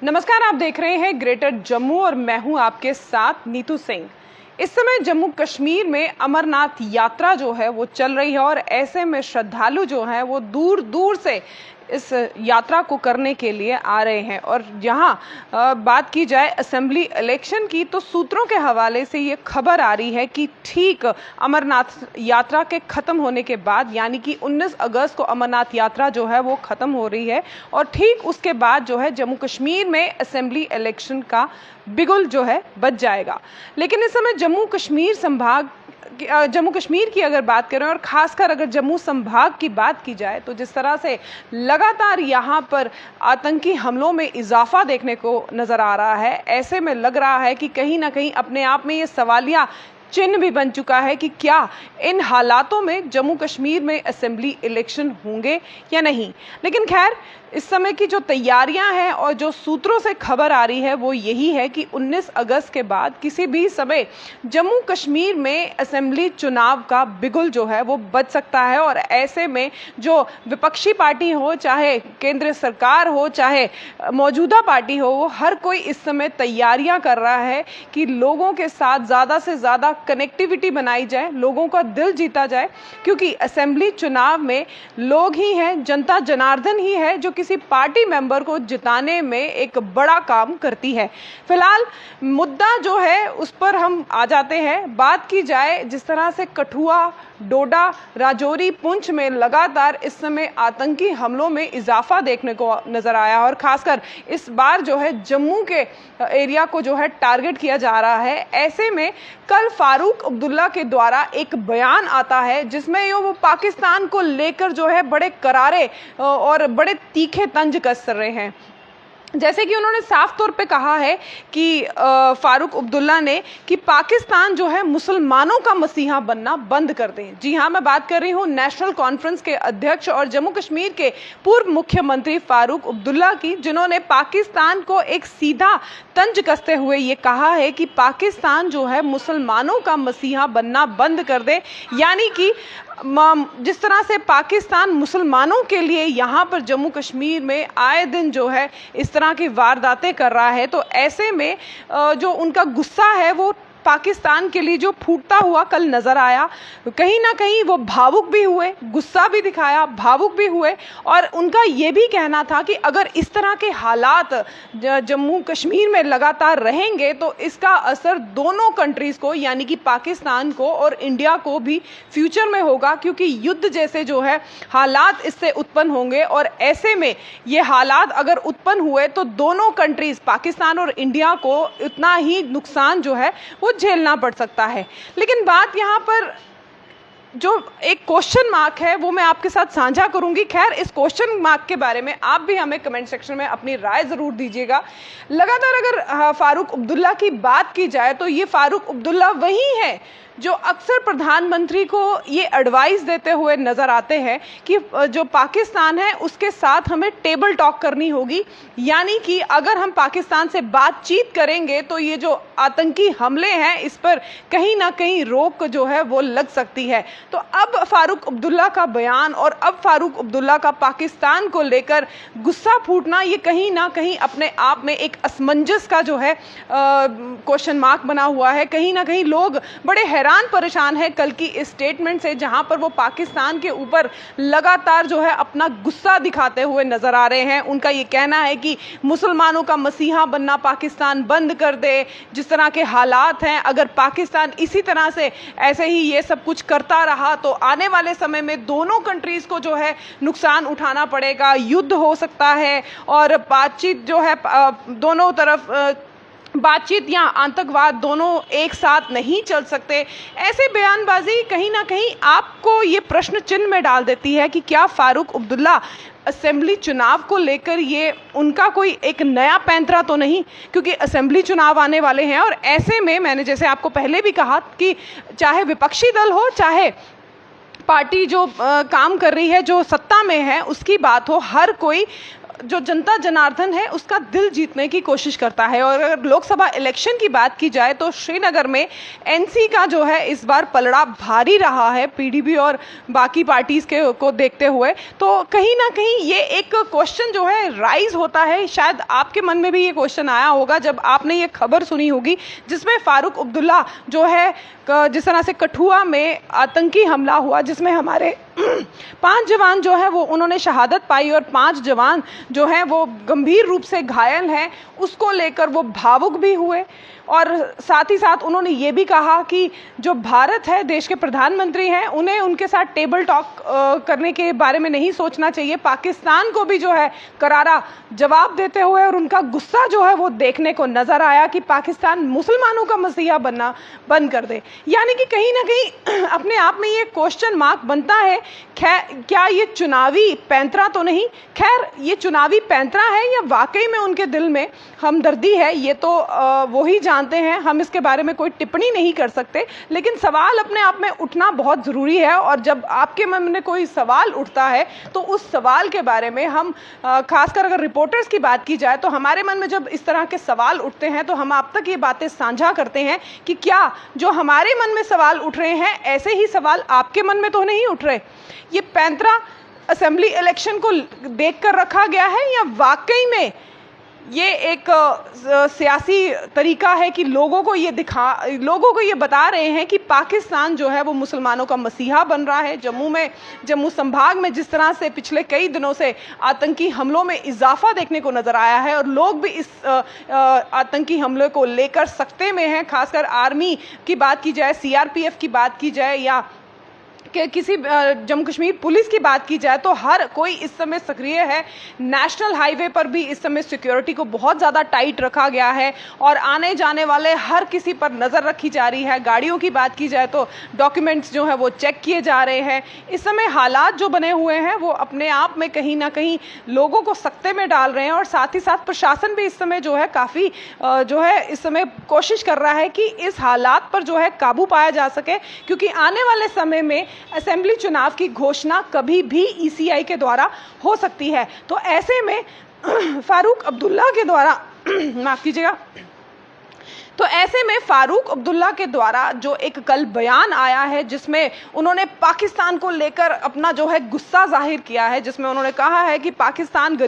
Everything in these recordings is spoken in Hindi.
नमस्कार, आप देख रहे हैं ग्रेटर जम्मू और मैं हूं आपके साथ नीतू सिंह। इस समय जम्मू कश्मीर में अमरनाथ यात्रा जो है वो चल रही है और ऐसे में श्रद्धालु जो हैं वो दूर दूर से इस यात्रा को करने के लिए आ रहे हैं। और यहाँ बात की जाए असेंबली इलेक्शन की तो सूत्रों के हवाले से ये खबर आ रही है कि ठीक अमरनाथ यात्रा के ख़त्म होने के बाद यानी कि 19 अगस्त को अमरनाथ यात्रा जो है वो ख़त्म हो रही है और ठीक उसके बाद जो है जम्मू कश्मीर में असेंबली इलेक्शन का बिगुल जो है बज जाएगा। लेकिन इस समय जम्मू कश्मीर की अगर बात करें और ख़ासकर अगर जम्मू संभाग की बात की जाए तो जिस तरह से लगातार यहाँ पर आतंकी हमलों में इजाफा देखने को नज़र आ रहा है, ऐसे में लग रहा है कि कहीं ना कहीं अपने आप में ये सवालिया चिन्ह भी बन चुका है कि क्या इन हालातों में जम्मू कश्मीर में असेंबली इलेक्शन होंगे या नहीं। लेकिन खैर, इस समय की जो तैयारियां हैं और जो सूत्रों से खबर आ रही है वो यही है कि 19 अगस्त के बाद किसी भी समय जम्मू कश्मीर में असेंबली चुनाव का बिगुल जो है वो बज सकता है। और ऐसे में जो विपक्षी पार्टी हो, चाहे केंद्र सरकार हो, चाहे मौजूदा पार्टी हो, वो हर कोई इस समय तैयारियां कर रहा है कि लोगों के साथ ज़्यादा से ज़्यादा कनेक्टिविटी बनाई जाए, लोगों का दिल जीता जाए, क्योंकि असेंबली चुनाव में लोग ही हैं, जनता जनार्दन ही है जो किसी पार्टी मेंबर को जिताने में एक बड़ा काम करती है। फिलहाल मुद्दा जो है उस पर हम आ जाते हैं। बात की जाए जिस तरह से कठुआ, डोडा, राजौरी, पुंछ में लगातार इस समय आतंकी हमलों में इजाफा देखने को नजर आया और खासकर इस बार जो है जम्मू के एरिया को जो है टारगेट किया जा रहा है। ऐसे में कल फारूक अब्दुल्ला के द्वारा एक बयान आता है जिसमें वो पाकिस्तान को लेकर जो है बड़े करारे और बड़े तीखे तंज कस रहे हैं। जैसे कि उन्होंने साफ तौर पे कहा है कि फारूक अब्दुल्ला ने कि पाकिस्तान जो है मुसलमानों का मसीहा बनना बंद कर दे। जी हाँ, मैं बात कर रही हूँ नेशनल कॉन्फ्रेंस के अध्यक्ष और जम्मू कश्मीर के पूर्व मुख्यमंत्री फारूक अब्दुल्ला की, जिन्होंने पाकिस्तान को एक सीधा तंज कसते हुए ये कहा है कि पाकिस्तान जो है मुसलमानों का मसीहा बनना बंद कर दे। यानी कि जिस तरह से पाकिस्तान मुसलमानों के लिए यहाँ पर जम्मू कश्मीर में आए दिन जो है इस तरह की वारदातें कर रहा है, तो ऐसे में जो उनका गुस्सा है वो पाकिस्तान के लिए जो फूटता हुआ कल नज़र आया। कहीं ना कहीं वो भावुक भी हुए, गुस्सा भी दिखाया, भावुक भी हुए और उनका ये भी कहना था कि अगर इस तरह के हालात जम्मू कश्मीर में लगातार रहेंगे तो इसका असर दोनों कंट्रीज़ को यानी कि पाकिस्तान को और इंडिया को भी फ्यूचर में होगा, क्योंकि युद्ध जैसे जो है हालात इससे उत्पन्न होंगे और ऐसे में ये हालात अगर उत्पन्न हुए तो दोनों कंट्रीज़ पाकिस्तान और इंडिया को उतना ही नुकसान जो है वो झेलना पड़ सकता है। लेकिन बात यहाँ पर जो एक क्वेश्चन मार्क है वो मैं आपके साथ साझा करूंगी। खैर, इस क्वेश्चन मार्क के बारे में आप भी हमें कमेंट सेक्शन में अपनी राय ज़रूर दीजिएगा। लगातार अगर फारूक अब्दुल्ला की बात की जाए तो ये फारूक अब्दुल्ला वही है जो अक्सर प्रधानमंत्री को ये एडवाइस देते हुए नज़र आते हैं कि जो पाकिस्तान है उसके साथ हमें टेबल टॉक करनी होगी। यानी कि अगर हम पाकिस्तान से बातचीत करेंगे तो ये जो आतंकी हमले हैं इस पर कहीं ना कहीं रोक जो है वो लग सकती है। तो अब फारूक अब्दुल्ला का बयान और अब फारूक अब्दुल्ला का पाकिस्तान को लेकर गुस्सा फूटना, ये कहीं ना कहीं अपने आप में एक असमंजस का जो है क्वेश्चन मार्क बना हुआ है। कहीं ना कहीं लोग बड़े हैरान परेशान है कल की इस स्टेटमेंट से, जहां पर वो पाकिस्तान के ऊपर लगातार जो है अपना गुस्सा दिखाते हुए नजर आ रहे हैं। उनका ये कहना है कि मुसलमानों का मसीहा बनना पाकिस्तान बंद कर दे। जिस तरह के हालात हैं, अगर पाकिस्तान इसी तरह से ऐसे ही ये सब कुछ करता रहा तो आने वाले समय में दोनों कंट्रीज को जो है नुकसान उठाना पड़ेगा, युद्ध हो सकता है और बातचीत जो है दोनों तरफ बातचीत या आतंकवाद दोनों एक साथ नहीं चल सकते। ऐसे बयानबाजी कहीं ना कहीं आपको ये प्रश्न चिन्ह में डाल देती है कि क्या फारूक अब्दुल्ला असेंबली चुनाव को लेकर ये उनका कोई एक नया पैंतरा तो नहीं, क्योंकि असेंबली चुनाव आने वाले हैं और ऐसे में मैंने जैसे आपको पहले भी कहा कि चाहे विपक्षी दल हो चाहे पार्टी जो काम कर रही है, जो सत्ता में है, उसकी बात हो, हर कोई जो जनता जनार्दन है उसका दिल जीतने की कोशिश करता है। और अगर लोकसभा इलेक्शन की बात की जाए तो श्रीनगर में एनसी का जो है इस बार पलड़ा भारी रहा है पीडीपी और बाकी पार्टीज को देखते हुए। तो कहीं ना कहीं ये एक क्वेश्चन जो है राइज होता है, शायद आपके मन में भी ये क्वेश्चन आया होगा जब आपने ये खबर सुनी होगी जिसमें फारूक अब्दुल्ला जो है जिस तरह से कठुआ में आतंकी हमला हुआ जिसमें हमारे 5 जवान जो है वो उन्होंने शहादत पाई और 5 जवान जो हैं वो गंभीर रूप से घायल हैं, उसको लेकर वो भावुक भी हुए। और साथ ही साथ उन्होंने ये भी कहा कि जो भारत है, देश के प्रधानमंत्री हैं, उन्हें उनके साथ टेबल टॉक करने के बारे में नहीं सोचना चाहिए। पाकिस्तान को भी जो है करारा जवाब देते हुए और उनका गुस्सा जो है वो देखने को नज़र आया कि पाकिस्तान मुसलमानों का मसीहा बनना बंद कर दे। यानी कि कहीं ना कहीं अपने आप में ये क्वेश्चन मार्क बनता है, क्या ये चुनावी पैंतरा तो नहीं? खैर, ये चुनावी पैंतरा है या वाकई में उनके दिल में हमदर्दी है, ये तो वो ही जानते हैं, हम इसके बारे में कोई टिप्पणी नहीं कर सकते। लेकिन सवाल अपने आप में उठना बहुत ज़रूरी है और जब आपके मन में कोई सवाल उठता है तो उस सवाल के बारे में हम खासकर अगर रिपोर्टर्स की बात की जाए तो हमारे मन में जब इस तरह के सवाल उठते हैं तो हम आप तक ये बातें साझा करते हैं कि क्या जो हमारे मन में सवाल उठ रहे हैं ऐसे ही सवाल आपके मन में तो नहीं उठ रहे? ये पैंतरा असेंबली इलेक्शन को देखकर रखा गया है या वाकई में ये एक सियासी तरीका है कि लोगों को ये बता रहे हैं कि पाकिस्तान जो है वो मुसलमानों का मसीहा बन रहा है। जम्मू संभाग में जिस तरह से पिछले कई दिनों से आतंकी हमलों में इजाफा देखने को नज़र आया है और लोग भी इस आतंकी हमले को लेकर सख्ते में हैं, खासकर आर्मी की बात की जाए, सीआरपीएफ की बात की जाए या कि किसी जम्मू कश्मीर पुलिस की बात की जाए तो हर कोई इस समय सक्रिय है। नेशनल हाईवे पर भी इस समय सिक्योरिटी को बहुत ज़्यादा टाइट रखा गया है और आने जाने वाले हर किसी पर नज़र रखी जा रही है। गाड़ियों की बात की जाए तो डॉक्यूमेंट्स जो है वो चेक किए जा रहे हैं। इस समय हालात जो बने हुए हैं वो अपने आप में कहीं ना कहीं लोगों को सख्ते में डाल रहे हैं और साथ ही साथ प्रशासन भी इस समय जो है काफ़ी जो है इस समय कोशिश कर रहा है कि इस हालात पर जो है काबू पाया जा सके, क्योंकि आने वाले समय में असेंबली चुनाव की घोषणा कभी भी ईसीआई के द्वारा हो सकती है। तो ऐसे में फारूक अब्दुल्ला के द्वारा माफ कीजिएगा, तो ऐसे में फारूक अब्दुल्ला के द्वारा जो एक कल बयान आया है जिसमें उन्होंने पाकिस्तान को लेकर अपना जो है गुस्सा जाहिर किया है, जिसमें उन्होंने कहा है कि पाकिस्तान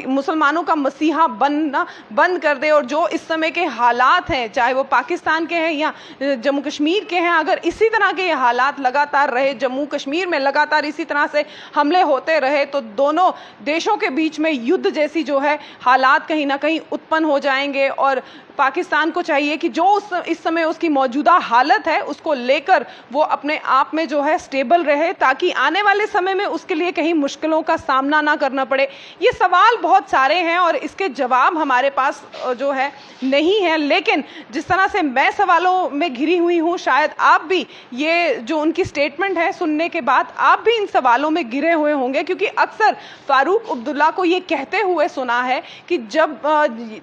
मुसलमानों का मसीहा बनना बंद कर दे और जो इस समय के हालात हैं, चाहे वो पाकिस्तान के हैं या जम्मू कश्मीर के हैं, अगर इसी तरह के हालात लगातार रहे, जम्मू कश्मीर में लगातार इसी तरह से हमले होते रहे तो दोनों देशों के बीच में युद्ध जैसी जो है हालात कहीं ना कहीं उत्पन्न हो जाएंगे। और पाकिस्तान को चाहिए कि जो इस समय उसकी मौजूदा हालत है उसको लेकर वो अपने आप में जो है स्टेबल रहे, ताकि आने वाले समय में उसके लिए कहीं मुश्किलों का सामना ना करना पड़े। ये सवाल बहुत सारे हैं और इसके जवाब हमारे पास जो है नहीं है, लेकिन जिस तरह से मैं सवालों में घिरी हुई हूँ, शायद आप भी ये जो उनकी स्टेटमेंट है सुनने के बाद आप भी इन सवालों में घिरे हुए होंगे, क्योंकि अक्सर फारूक अब्दुल्ला को ये कहते हुए सुना है कि जब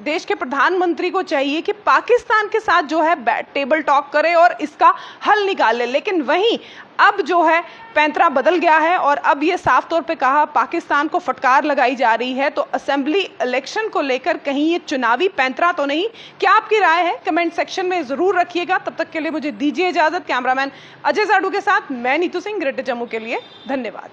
देश के प्रधानमंत्री को चाहिए कि पाकिस्तान के साथ जो है टेबल टॉक करे और इसका हल निकाले, लेकिन वहीं अब जो है पैंतरा बदल गया है और अब ये साफ तौर पे कहा पाकिस्तान को फटकार लगाई जा रही है। तो असेंबली इलेक्शन को लेकर कहीं ये चुनावी पैंतरा तो नहीं? क्या आपकी राय है कमेंट सेक्शन में ज़रूर रखिएगा। तब तक के लिए मुझे दीजिए इजाज़त। कैमरामैन अजय जाडू के साथ मैं नीतू सिंह, ग्रेटर जम्मू के लिए धन्यवाद।